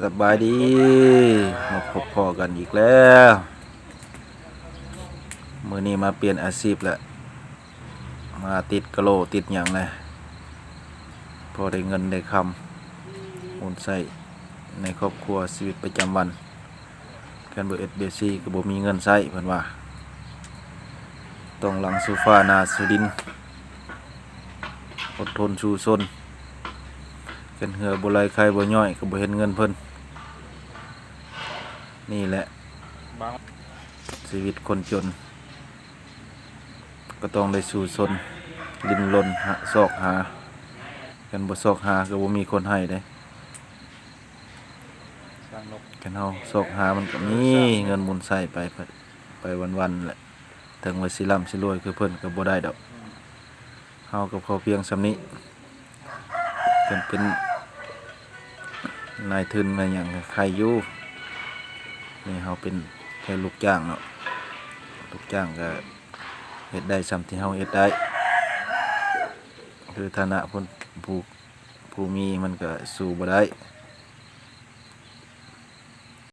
สบายดีมาพบพอกันอีกแล้วมื้อนี้มาเปลี่ยนอาชีพแล้วมาติดกะโหลติดหยังเลยพอได้เงินได้คำมูลใช้ในครอบครัวชีวิตประจำวันกันเบอร์SBCก็บ่มีเงินใช้เพิ่นว่าต้องหลังสู่ฟ้าหน้าสู่ดินอดทนสู้ซนกันเหือบ่ไหลใครบ่ย่อยก็บ่เห็นเงินเพิ่นนี่แหละชีวิตคนจนก็ต้องได้สู้ซนดิ้นรนหาซอกหากันบ่ซอกหาก็บ่มีคนให้เด้กันเฮาซอกหามันก็มีเงินหมุนใช้ไปวันๆแหละถึงว่าสิร่ำสิรวยคือเพิ่นก็บ่ได้ดอกเฮาก็พอเพียงส่ำนี้เพิ่นเป็นนายทุนมาหยังใครอยู่นี่เฮาเป็นแค่ลูกจ้างเนาะลูกจ้างก็เฮ็ดได้ส่ำที่เฮาเฮ็ดได้คือฐานะผู้มีมันก็สู้บ่ได้